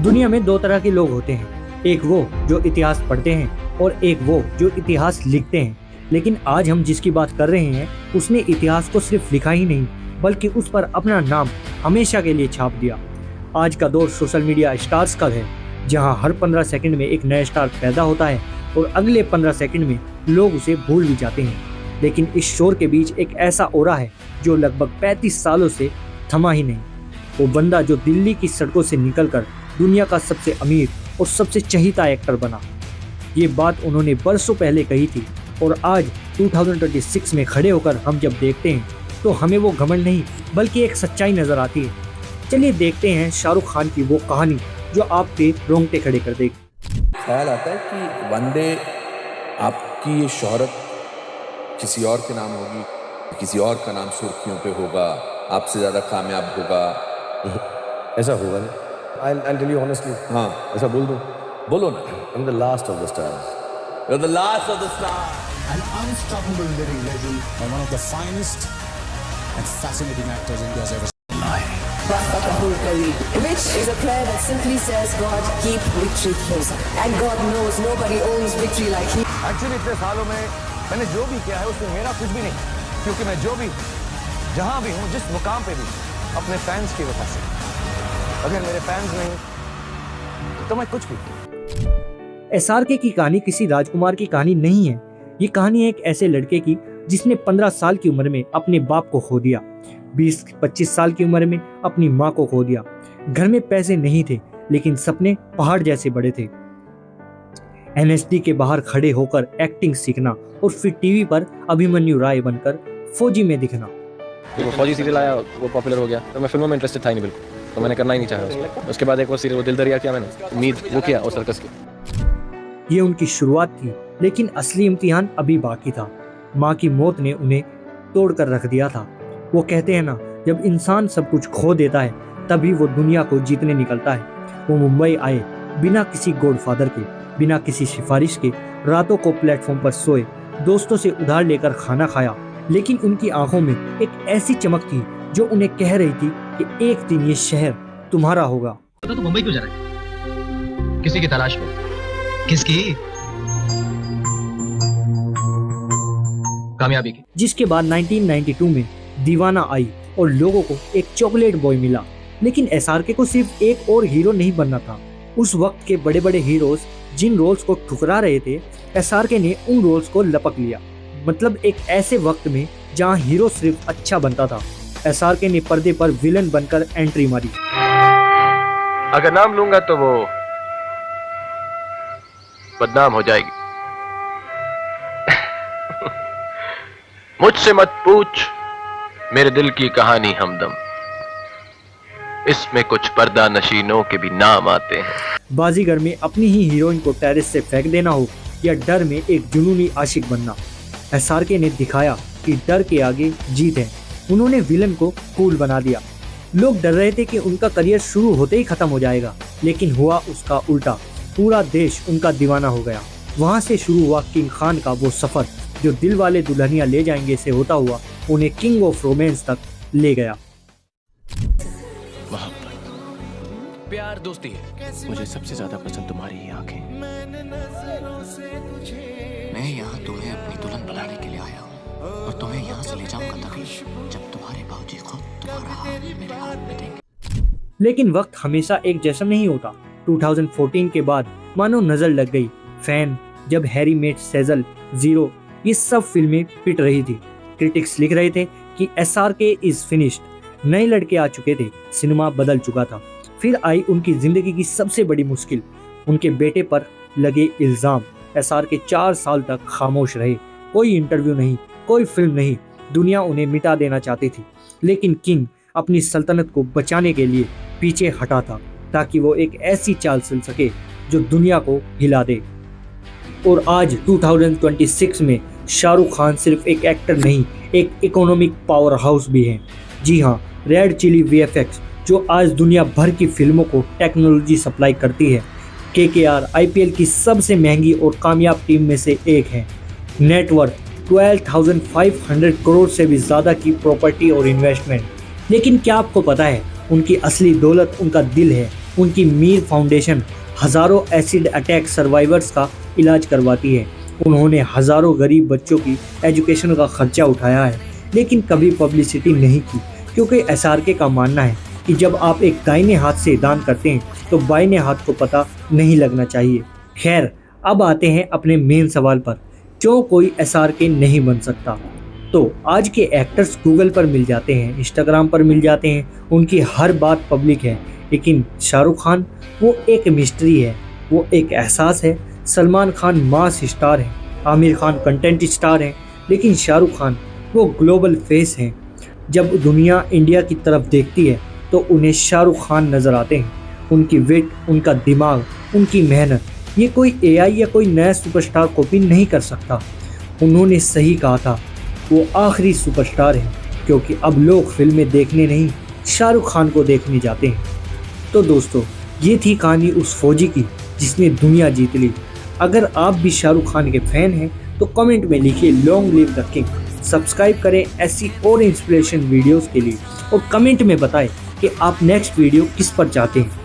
दुनिया में दो तरह के लोग होते हैं, एक वो जो इतिहास पढ़ते हैं और एक वो जो इतिहास लिखते हैं। लेकिन आज हम जिसकी बात कर रहे हैं उसने इतिहास को सिर्फ लिखा ही नहीं बल्कि उस पर अपना नाम हमेशा के लिए छाप दिया। आज का दौर सोशल मीडिया स्टार्स का है, जहां हर 15 सेकंड में एक नया स्टार पैदा होता है और अगले 15 सेकंड में लोग उसे भूल भी जाते हैं। लेकिन इस शोर के बीच एक ऐसा ओरा है जो लगभग 35 सालों से थमा ही नहीं। वो बंदा जो दिल्ली की सड़कों से निकलकर दुनिया का सबसे अमीर और सबसे चहीता एक्टर बना। ये बात उन्होंने बरसों पहले कही थी और आज 2026 में खड़े होकर हम जब देखते हैं तो हमें वो घमंड नहीं बल्कि एक सच्चाई नजर आती है। चलिए देखते हैं शाहरुख खान की वो कहानी जो आप पे रोंगटे खड़े कर देगी। ख्याल आता है कि वन डे आपकी ये शोहरत किसी और के नाम होगी, किसी और का नाम सुर्खियों पे होगा, आपसे ज़्यादा कामयाब होगा। ऐसा होगा नहीं। I'll tell you honestly. हाँ, ऐसा बोल दो। बोलो ना। I'm the last of the stars. You're the last of the stars. An unstoppable living legend and one of the finest and fascinating actors India's ever seen. Rahul Kavi, which is a prayer that simply says, God, keep victory closer. And God knows nobody owns victory like He. Actually इतने सालों में मैंने जो भी किया है उसमें मेरा कुछ भी नहीं, क्योंकि मैं जो भी जहाँ भी हूँ, जिस मुकाम पे भी, अपने फैंस की वजह से। अगर मेरे फैंस नहीं तो मैं कुछ भी। SRK की कहानी किसी राजकुमार की कहानी नहीं है। ये कहानी है एक ऐसे लड़के की जिसने 15 साल की उम्र में अपने बाप को खो दिया, 20-25 साल की उम्र में अपनी माँ को खो दिया। घर में पैसे नहीं थे लेकिन सपने पहाड़ जैसे बड़े थे। NSD के बाहर खड़े होकर एक्टिंग सीखना और फिर टीवी पर अभिमन्यु राय बनकर फौजी में दिखना। वो फौजी सीरियल आया, वो पॉपुलर हो गया, तो मैं फिल्मों में इंटरेस्टेड था ही नहीं बिल्कुल, तो मैंने करना ही नहीं चाहा। उसके बाद एक वो सीरियल, वो दिल दरिया किया मैंने, उम्मीद वो किया और सर्कस की। ये उनकी शुरुआत थी लेकिन असली इम्तिहान अभी बाकी था। माँ की मौत ने उन्हें तोड़ कर रख दिया था। वो कहते हैं ना, जब इंसान सब कुछ खो देता है तभी वो दुनिया को जीतने निकलता है। वो मुंबई आए बिना किसी गॉडफादर के, बिना किसी सिफारिश के, रातों को प्लेटफॉर्म पर सोए, दोस्तों से उधार लेकर खाना खाया। लेकिन उनकी आंखों में एक ऐसी चमक थी जो उन्हें कह रही थी कि एक दिन ये शहर तुम्हारा होगा। तो मुंबई क्यों जा रहा है? किसी की तलाश में। किसकी? कामयाबी की। जिसके बाद 1992 में दीवाना आई और लोगों को एक चॉकलेट बॉय मिला। लेकिन SRK को सिर्फ एक और हीरो नहीं बनना था। उस वक्त के बड़े बड़े हीरोज जिन रोल्स को ठुकरा रहे थे, SRK ने उन रोल्स को लपक लिया। मतलब एक ऐसे वक्त में जहां हीरो सिर्फ अच्छा बनता था, SRK ने पर्दे पर विलन बनकर एंट्री मारी। अगर नाम लूंगा तो वो बदनाम हो जाएगी। मुझसे मत पूछ मेरे दिल की कहानी हमदम, इसमें कुछ पर्दा नशीनों के भी नाम आते हैं। बाजीगर में अपनी ही हीरोइन को टेरेस से फेंक देना हो या डर में एक जुनूनी आशिक बनना, SRK ने दिखाया कि डर के आगे जीत है। उन्होंने विलन को कूल बना दिया। लोग डर रहे थे कि उनका करियर शुरू होते ही खत्म हो जाएगा, लेकिन हुआ उसका उल्टा। पूरा देश उनका दीवाना हो गया। वहां से शुरू हुआ किंग खान का वो सफर जो दिल वाले दुल्हनिया ले जाएंगे से होता हुआ उन्हें किंग ऑफ रोमांस तक ले गया। प्यार दोस्ती है। मुझे सबसे ज्यादा पसंद तुम्हारी ही आंखें। मैं यहाँ तुम्हें अपनी दुल्हन बनाने के लिए आया हूँ और तुम्हें यहाँ से ले जाऊंगा तभी जब तुम्हारे बाबूजी खुद तुम्हारा हाथ मेरे हाथ में देंगे। लेकिन वक्त हमेशा एक जैसा नहीं होता। 2014 के बाद मानो नजर लग गई। फैन, जब हैरी मेट सेजल, जीरो, ये सब फिल्में पिट रही थी। क्रिटिक्स लिख रहे थे कि SRK इज फिनिश्ड। नए लड़के आ चुके थे, सिनेमा बदल चुका था। फिर आई उनकी जिंदगी की सबसे बड़ी मुश्किल, उनके बेटे पर लगे इल्जाम। SRK 4 साल तक खामोश रहे। कोई इंटरव्यू नहीं, कोई फिल्म नहीं। दुनिया उन्हें मिटा देना चाहती थी, लेकिन किंग अपनी सल्तनत को बचाने के लिए पीछे हटा था ताकि वो एक ऐसी चाल चल सके जो दुनिया को हिला दे। और आज 2026 में शाहरुख खान सिर्फ एक एक्टर नहीं, एक इकोनॉमिक पावर हाउस भी है। जी हाँ, रेड चिली VFX जो आज दुनिया भर की फिल्मों को टेक्नोलॉजी सप्लाई करती है। KKR IPL की सबसे महंगी और कामयाब टीम में से एक है। नेटवर्थ 12,500 करोड़ से भी ज़्यादा की प्रॉपर्टी और इन्वेस्टमेंट। लेकिन क्या आपको पता है, उनकी असली दौलत उनका दिल है। उनकी मीर फाउंडेशन हज़ारों एसिड अटैक सर्वाइवर्स का इलाज करवाती है। उन्होंने हज़ारों गरीब बच्चों की एजुकेशन का खर्चा उठाया है, लेकिन कभी पब्लिसिटी नहीं की, क्योंकि SRK का मानना है कि जब आप एक दाहिने हाथ से दान करते हैं तो बाइने हाथ को पता नहीं लगना चाहिए। खैर, अब आते हैं अपने मेन सवाल पर, क्यों कोई SRK नहीं बन सकता। तो आज के एक्टर्स गूगल पर मिल जाते हैं, इंस्टाग्राम पर मिल जाते हैं, उनकी हर बात पब्लिक है, लेकिन शाहरुख खान वो एक मिस्ट्री है, वो एक एहसास है। सलमान खान मास स्टार है, आमिर खान कंटेंट स्टार है, लेकिन शाहरुख खान वो ग्लोबल फेस हैं। जब दुनिया इंडिया की तरफ देखती है तो उन्हें शाहरुख खान नज़र आते हैं। उनकी विट, उनका दिमाग, उनकी मेहनत, ये कोई AI या कोई नया सुपरस्टार कॉपी नहीं कर सकता। उन्होंने सही कहा था, वो आखिरी सुपरस्टार हैं, क्योंकि अब लोग फिल्में देखने नहीं, शाहरुख खान को देखने जाते हैं। तो दोस्तों, ये थी कहानी उस फौजी की जिसने दुनिया जीत ली। अगर आप भी शाहरुख खान के फैन हैं तो कमेंट में लिखिए long live the king. Subscribe करें ऐसी और इंस्पिरेशन वीडियोस के लिए, और कमेंट में बताएं कि आप नेक्स्ट वीडियो किस पर चाहते हैं।